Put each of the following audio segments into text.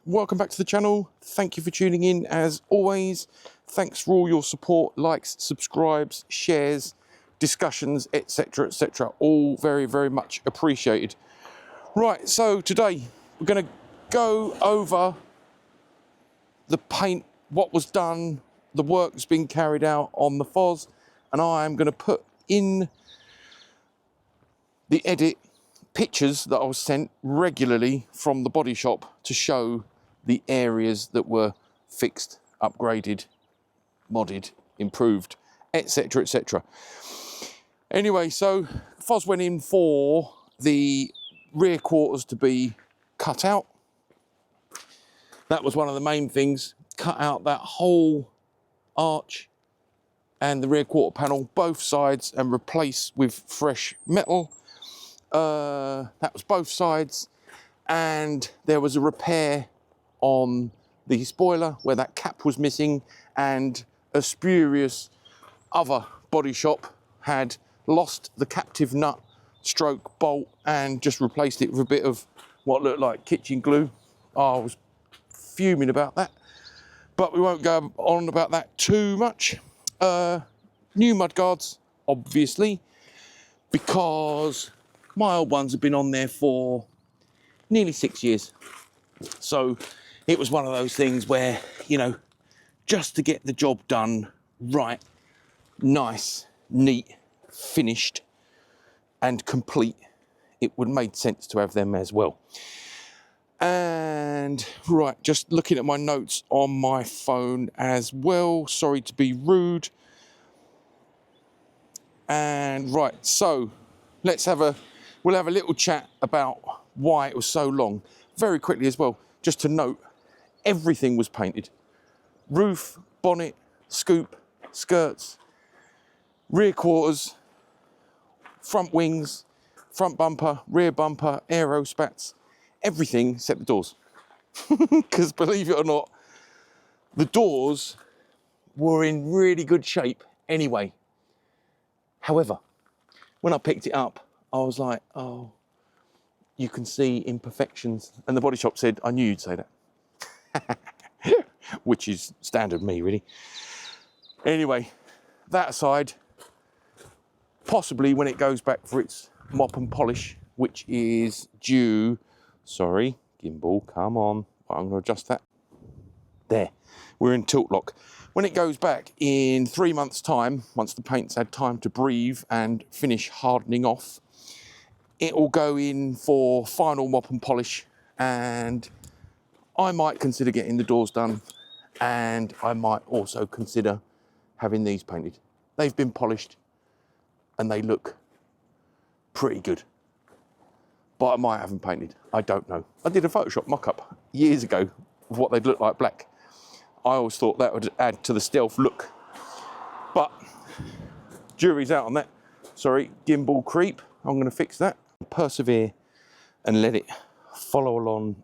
welcome back to the channel. Thank you for tuning in as always. Thanks for all your support, likes, subscribes, shares, discussions, etc, etc. All very, very much appreciated. Right, so today we're going to go over the paint, what was done, the work that's been carried out on the Foz, and I am going to put in the edit pictures that I was sent regularly from the body shop to show the areas that were fixed, upgraded, modded, improved, etc, etc. Anyway, so Foz went in for the rear quarters to be cut out. That was one of the main things. Cut out that whole arch and the rear quarter panel, both sides, and replace with fresh metal. That was both sides, and there was a repair on the spoiler where that cap was missing, and a spurious other body shop had lost the captive nut stroke bolt and just replaced it with a bit of what looked like kitchen glue. I was fuming about that, but we won't go on about that too much. New mudguards, obviously, because my old ones have been on there for nearly 6 years. So it was one of those things where, you know, just to get the job done right, nice, neat, finished and complete, it would make sense to have them as well. And right, just looking at my notes on my phone as well, sorry to be rude. And right, so we'll have a little chat about why it was so long. Very quickly as well, just to note, everything was painted. Roof, bonnet, scoop, skirts, rear quarters, front wings, front bumper, rear bumper, aero spats, everything except the doors. Because believe it or not, the doors were in really good shape anyway. However, when I picked it up, I was like, oh, you can see imperfections. And the body shop said, I knew you'd say that. Which is standard me, really. Anyway, that aside, possibly when it goes back for its mop and polish, which is due, sorry, gimbal, come on, I'm going to adjust that. There, we're in tilt lock. When it goes back in 3 months' time, once the paint's had time to breathe and finish hardening off, it will go in for final mop and polish, and I might consider getting the doors done, and I might also consider having these painted. They've been polished and they look pretty good, but I might have them painted. I don't know. I did a Photoshop mock-up years ago of what they'd look like black. I always thought that would add to the stealth look, but jury's out on that. Sorry, gimbal creep. I'm going to fix that. Persevere and let it follow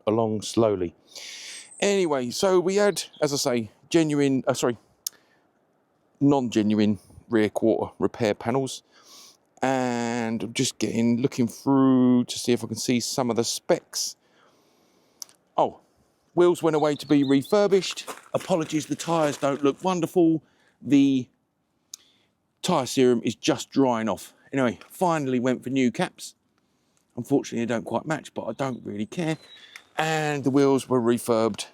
along slowly. Anyway, so we had, as I say, non-genuine rear quarter repair panels, and I'm just looking through to see if I can see some of the specs. Oh, wheels went away to be refurbished. Apologies, the tyres don't look wonderful. The tyre serum is just drying off. Anyway, finally went for new caps. Unfortunately, they don't quite match, but I don't really care. And the wheels were refurbed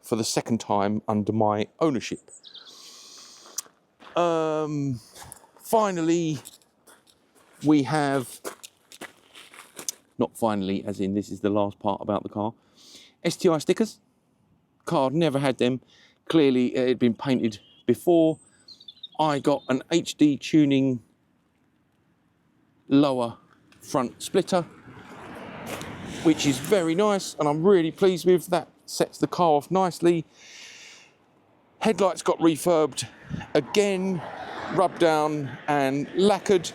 for the second time under my ownership. Finally, we have, not finally, as in this is the last part about the car, STI stickers. Car never had them. Clearly, it had been painted before. I got an HD tuning lower front splitter, which is very nice, and I'm really pleased with. That sets the car off nicely. Headlights got refurbed again, rubbed down and lacquered.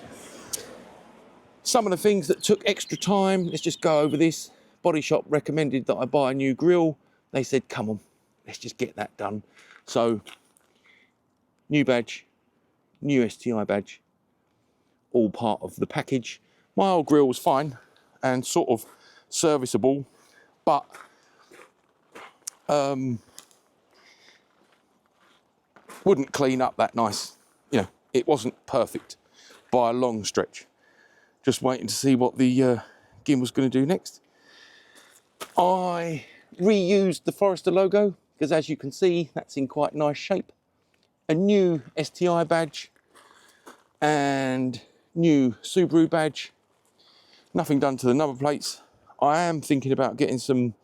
Some of the things that took extra time, let's just go over this. Body shop recommended that I buy a new grille. They said, come on, let's just get that done. So, new badge, new STI badge, all part of the package. My old grille was fine and sort of serviceable, but wouldn't clean up that nice. You know, it wasn't perfect by a long stretch. Just waiting to see what the gimbal's going to do next. I reused the Forester logo because, as you can see, that's in quite nice shape. A new STI badge and new Subaru badge. Nothing done to the number plates. I am thinking about getting some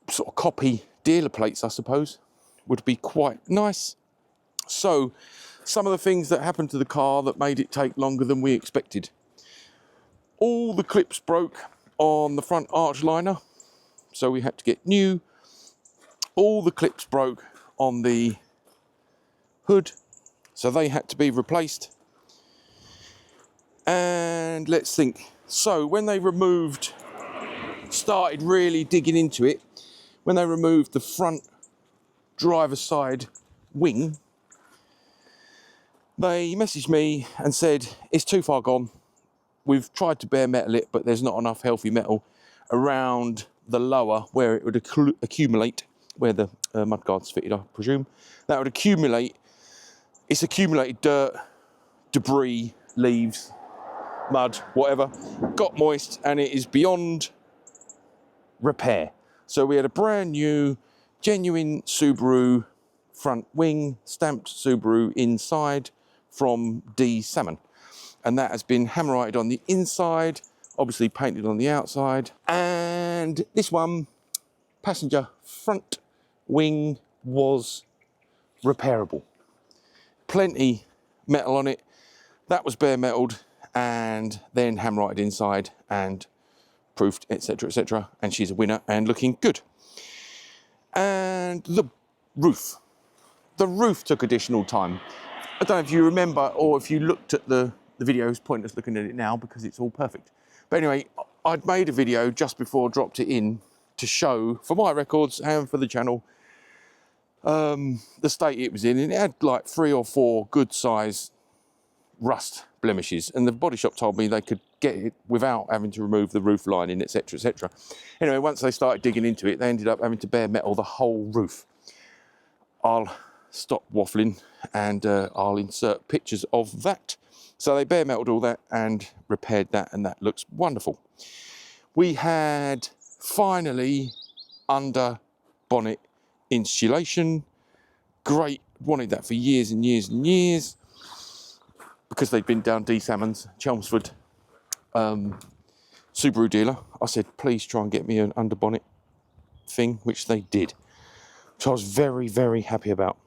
sort of copy dealer plates, I suppose. Would be quite nice. So, some of the things that happened to the car that made it take longer than we expected. All the clips broke on the front arch liner, so we had to get new. All the clips broke on the hood, so they had to be replaced. And let's think. So when they started really digging into it, when they removed the front driver's side wing, they messaged me and said, it's too far gone. We've tried to bare metal it, but there's not enough healthy metal around the lower where it would accumulate, where the mudguard's fitted, I presume. That would accumulate. It's accumulated dirt, debris, leaves, mud, whatever, got moist, and it is beyond repair. So we had a brand new, genuine Subaru front wing, stamped Subaru inside from D Salmon. And that has been hammerized on the inside, obviously painted on the outside. And this one, passenger front wing, was repairable. Plenty metal on it. That was bare metalled and then hammerized inside and proofed, etc., etc. And she's a winner and looking good. And the roof. The roof took additional time. I don't know if you remember or if you looked at the video, it's pointless looking at it now because it's all perfect. But anyway, I'd made a video just before I dropped it in to show, for my records and for the channel, the state it was in. And it had like 3 or 4 good size rust blemishes. And the body shop told me they could get it without having to remove the roof lining, etc., etc. Anyway, once they started digging into it, they ended up having to bare metal the whole roof. I'll stop waffling and I'll insert pictures of that. So they bare metaled all that and repaired that, and that looks wonderful. We had finally under bonnet insulation. Great, wanted that for years and years and years because they'd been down D Salmon's, Chelmsford Subaru dealer. I said, please try and get me an under bonnet thing, which they did. Which I was very, very happy about.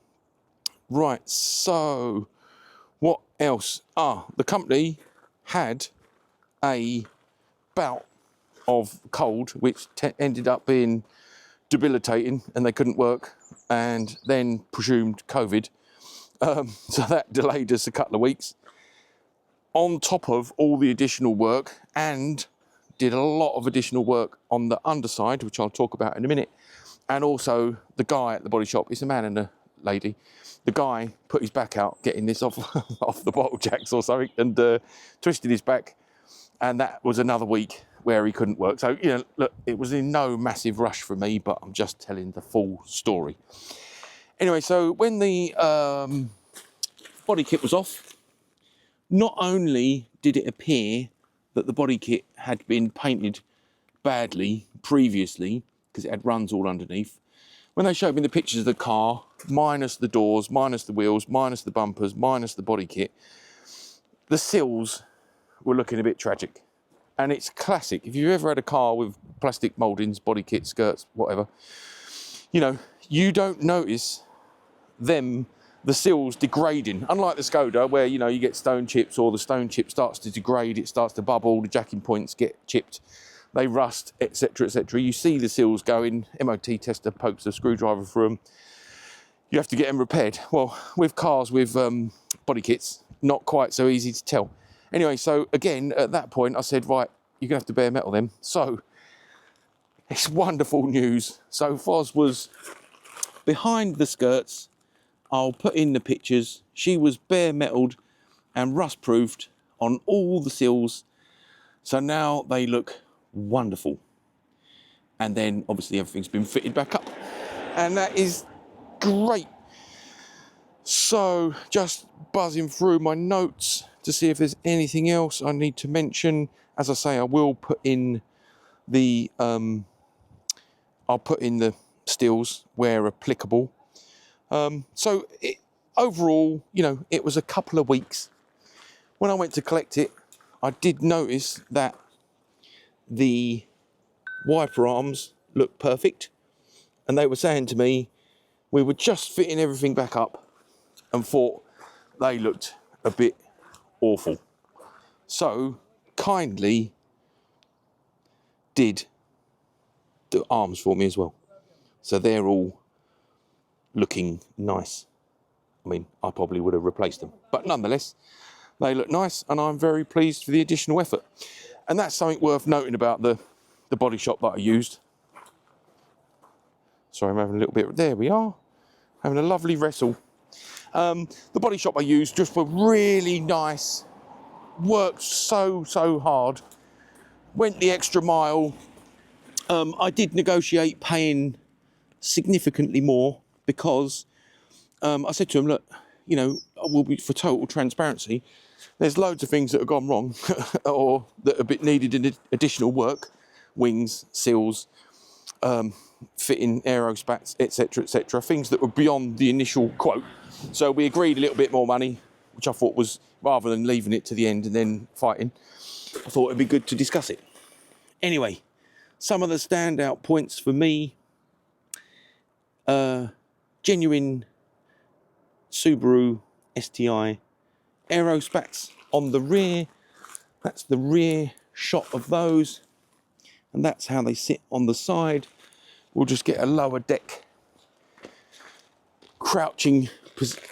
Right, so what else? The company had a bout of cold, which ended up being debilitating, and they couldn't work, and then presumed COVID. So that delayed us a couple of weeks. On top of all the additional work, and did a lot of additional work on the underside, which I'll talk about in a minute. And also the guy at the body shop, it's a man and a lady, the guy put his back out getting this off off the bottle jacks or something, and twisted his back, and that was another week where he couldn't work. So, you know, look, it was in no massive rush for me, but I'm just telling the full story. Anyway, so when the body kit was off, not only did it appear that the body kit had been painted badly previously, because it had runs all underneath, when they showed me the pictures of the car, minus the doors, minus the wheels, minus the bumpers, minus the body kit, the sills were looking a bit tragic. And it's classic. If you've ever had a car with plastic mouldings, body kit, skirts, whatever, you know, you don't notice the sills degrading. Unlike the Skoda, where, you know, you get stone chips, or the stone chip starts to degrade, it starts to bubble, the jacking points get chipped, they rust, etc., etc. You see the sills going, MOT tester pokes a screwdriver through them. You have to get them repaired. Well, with cars with body kits, not quite so easy to tell. Anyway, so again, at that point, I said, right, you're going to have to bare metal them. So it's wonderful news. So Foz was behind the skirts. I'll put in the pictures. She was bare metalled and rust proofed on all the sills. So now they look wonderful. And then obviously everything's been fitted back up. And that is great. So just buzzing through my notes to see if there's anything else I need to mention. As I say, I will put in the stills where applicable. So overall, you know, it was a couple of weeks. When I went to collect it, I did notice that the wiper arms looked perfect, and they were saying to me we were just fitting everything back up and thought they looked a bit awful. So kindly did the arms for me as well. So they're all looking nice. I mean, I probably would have replaced them, but nonetheless, they look nice, and I'm very pleased for the additional effort. And that's something worth noting about the body shop that I used. Sorry, I'm having a little bit, there we are, having a lovely wrestle. The body shop I used just were really nice, worked so hard, went the extra mile. I did negotiate paying significantly more because I said to him, look, you know, we'll be, for total transparency, there's loads of things that have gone wrong or that a bit needed additional work, wings, seals, fitting aerospats, etc., things that were beyond the initial quote. So we agreed a little bit more money, which I thought was, rather than leaving it to the end and then fighting, I thought it'd be good to discuss it. Anyway, some of the standout points for me, genuine Subaru Sti aerospats on the rear. That's the rear shot of those, and that's how they sit on the side. We'll just get a lower deck crouching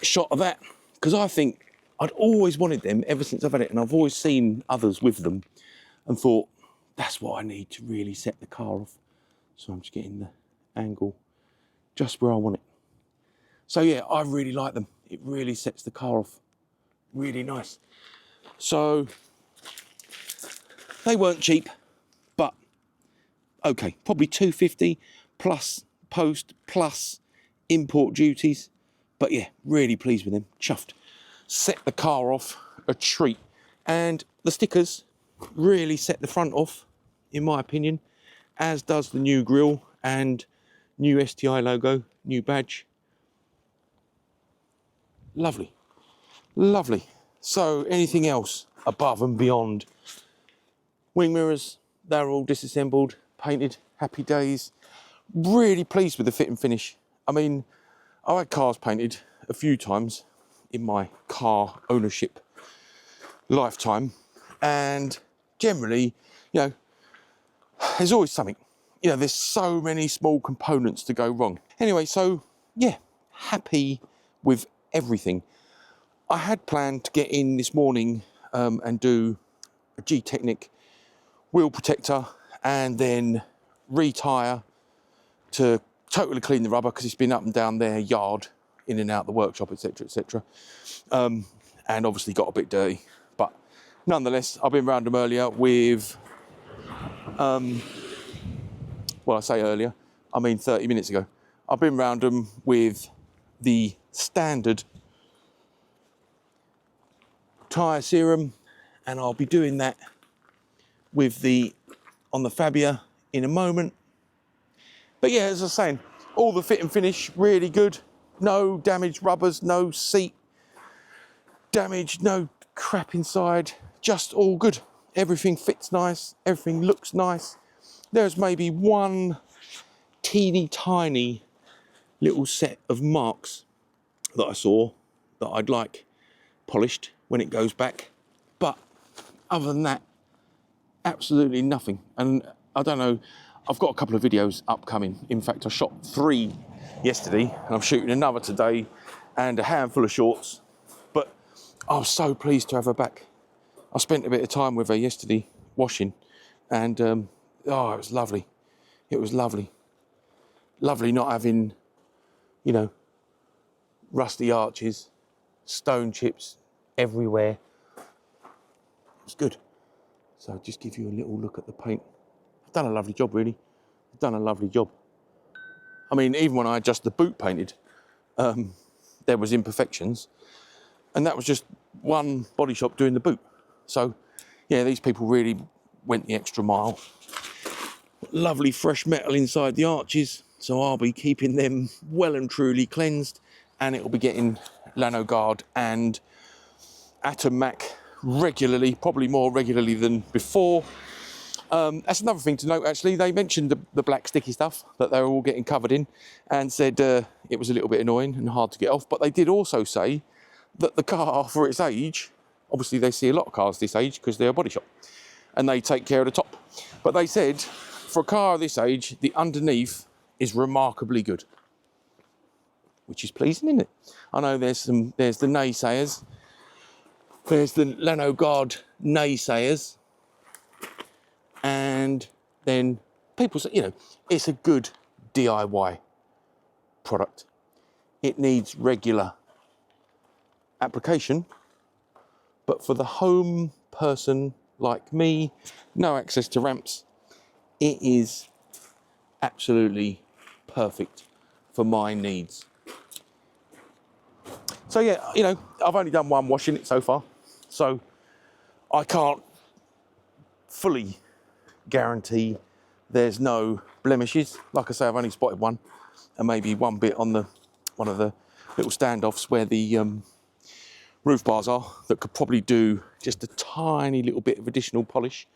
shot of that, because I think I'd always wanted them ever since I've had it, and I've always seen others with them and thought that's what I need to really set the car off. So I'm just getting the angle just where I want it. So yeah, I really like them. It really sets the car off really nice. So they weren't cheap, but okay, probably $250 plus post plus import duties. But yeah, really pleased with them, chuffed. Set the car off a treat. And the stickers really set the front off, in my opinion, as does the new grille and new STI logo, new badge. Lovely, lovely. So anything else above and beyond? Wing mirrors, they're all disassembled, painted, happy days. Really pleased with the fit and finish. I mean, I've had cars painted a few times in my car ownership lifetime, and generally, you know, there's always something. You know, there's so many small components to go wrong. Anyway, so yeah, happy with everything. I had planned to get in this morning and do a G-Technic wheel protector and then retire to totally clean the rubber, because it's been up and down their yard, in and out the workshop, etc. And obviously got a bit dirty, but nonetheless, I've been round them earlier with well, I say earlier, I mean 30 minutes ago. I've been round them with the standard tyre serum, and I'll be doing that with on the Fabia in a moment. But yeah, as I was saying, all the fit and finish really good. No damaged rubbers, no seat damage, no crap inside, just all good. Everything fits nice, everything looks nice. There's maybe one teeny tiny little set of marks that I saw that I'd like polished when it goes back. But other than that, absolutely nothing. And I don't know, I've got a couple of videos upcoming. In fact, I shot 3 yesterday and I'm shooting another today and a handful of shorts. But I was so pleased to have her back. I spent a bit of time with her yesterday washing, and oh, it was lovely. It was lovely. Lovely not having, you know, rusty arches, stone chips everywhere. It was good. So just give you a little look at the paint. I've done a lovely job, really. I've done a lovely job. I mean, even when I had just the boot painted, there was imperfections, and that was just one body shop doing the boot. So, yeah, these people really went the extra mile. Lovely fresh metal inside the arches, so I'll be keeping them well and truly cleansed, and it'll be getting Lano Guard and Atom Mac regularly, probably more regularly than before. That's another thing to note, actually. They mentioned the black sticky stuff that they were all getting covered in, and said it was a little bit annoying and hard to get off. But they did also say that the car, for its age, obviously they see a lot of cars this age because they're a body shop, and they take care of the top. But they said, for a car of this age, the underneath is remarkably good, which is pleasing, isn't it? I know there's the naysayers. There's the Lano Guard naysayers. And then people say, you know, it's a good DIY product. It needs regular application, but for the home person like me, no access to ramps, it is absolutely perfect for my needs. So yeah, you know, I've only done one wash in it so far, so I can't fully guarantee there's no blemishes. Like I say, I've only spotted one, and maybe one bit on one of the little standoffs where the roof bars are, that could probably do just a tiny little bit of additional polish.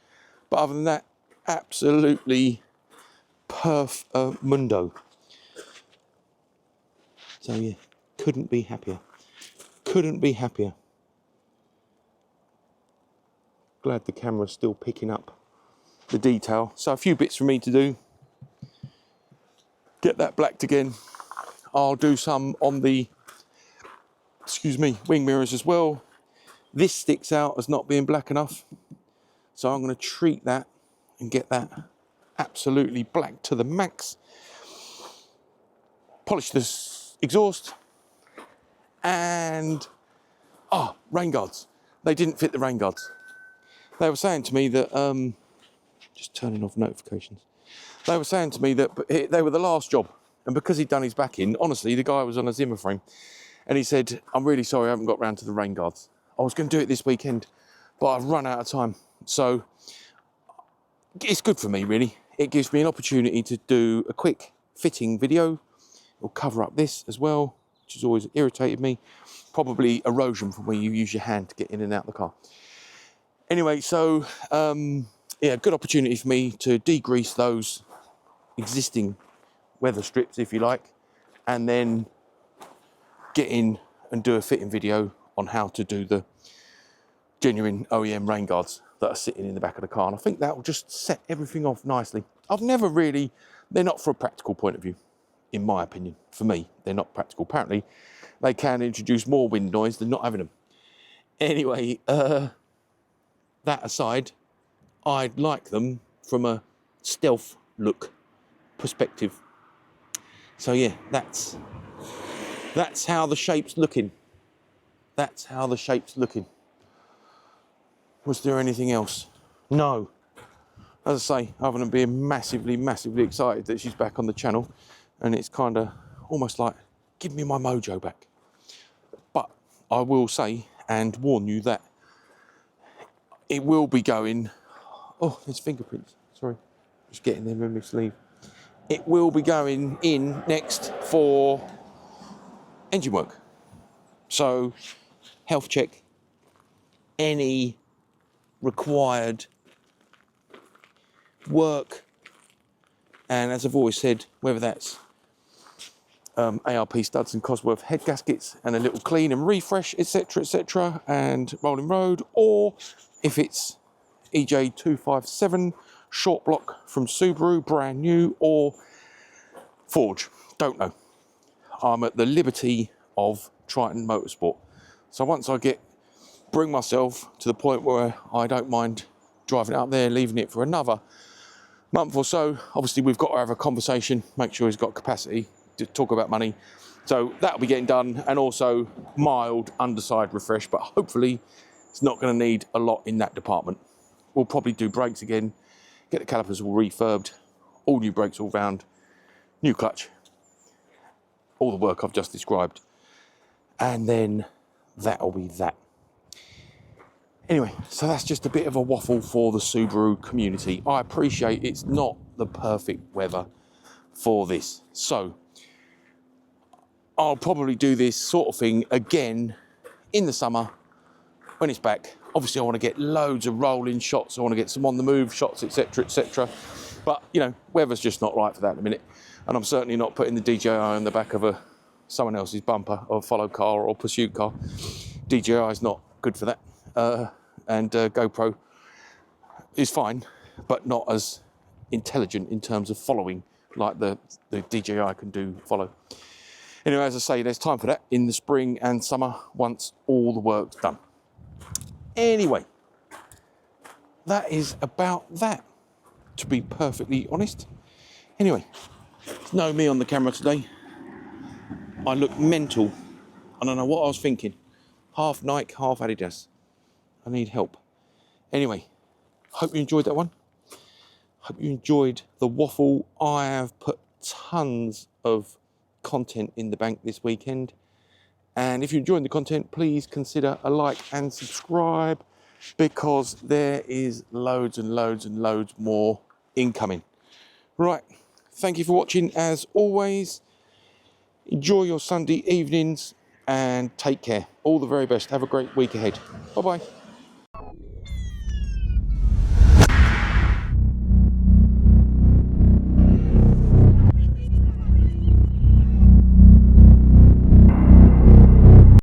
But other than that, absolutely mundo. So yeah, couldn't be happier. Couldn't be happier. Glad the camera's still picking up the detail. So a few bits for me to do. Get that blacked again. I'll do some on the, wing mirrors as well. This sticks out as not being black enough, so I'm going to treat that and get that absolutely black to the max. Polish this exhaust, and rain guards. They didn't fit the rain guards. They were saying to me that just turning off notifications. They were saying to me that they were the last job, and because he'd done his back in, honestly, the guy was on a Zimmer frame, and he said, "I'm really sorry I haven't got round to the rain guards. I was going to do it this weekend, but I've run out of time." So it's good for me, really. It gives me an opportunity to do a quick fitting video. It'll cover up this as well, which has always irritated me. Probably erosion from where you use your hand to get in and out of the car. Anyway, so yeah, good opportunity for me to degrease those existing weather strips, if you like, and then get in and do a fitting video on how to do the genuine OEM rain guards that are sitting in the back of the car. And I think that will just set everything off nicely. They're not for a practical point of view, in my opinion. For me, they're not practical. Apparently, they can introduce more wind noise than not having them. Anyway, that aside, I'd like them from a stealth look perspective. So yeah, that's how the shape's looking. That's how the shape's looking. Was there anything else? No. As I say, other than being massively, massively excited that she's back on the channel, and it's kind of almost like, give me my mojo back. But I will say and warn you that it will be going, oh, there's fingerprints, sorry, just getting them in my sleeve. It will be going in next for engine work. So, health check, any required work, and as I've always said, whether that's ARP studs and Cosworth head gaskets and a little clean and refresh, etc., and rolling road, or if it's EJ257 short block from Subaru, brand new, or forge, don't know. I'm at the liberty of Triton Motorsport. So once I bring myself to the point where I don't mind driving out there, leaving it for another month or so, obviously we've got to have a conversation, make sure he's got capacity to talk about money. So that'll be getting done, and also mild underside refresh, but hopefully it's not going to need a lot in that department. We'll probably do brakes again, get the calipers all refurbed, all new brakes all round, new clutch, all the work I've just described. And then that'll be that. Anyway, so that's just a bit of a waffle for the Subaru community. I appreciate it's not the perfect weather for this. So I'll probably do this sort of thing again in the summer when it's back. Obviously I want to get loads of rolling shots. I want to get some on the move shots, etc, etc. But you know, weather's just not right for that at the minute. And I'm certainly not putting the DJI on the back of someone else's bumper or follow car or pursuit car. DJI is not good for that. And GoPro is fine, but not as intelligent in terms of following like the DJI can do follow. Anyway, as I say, there's time for that in the spring and summer once all the work's done. Anyway, that is about that, to be perfectly honest. Anyway, it's no me on the camera today. I look mental. I don't know what I was thinking. Half Nike, half Adidas. I need help. Anyway, hope you enjoyed that one. Hope you enjoyed the waffle. I have put tons of content in the bank this weekend. And if you're enjoying the content, please consider a like and subscribe, because there is loads and loads and loads more incoming. Right, thank you for watching as always. Enjoy your Sunday evenings and take care. All the very best. Have a great week ahead. Bye-bye.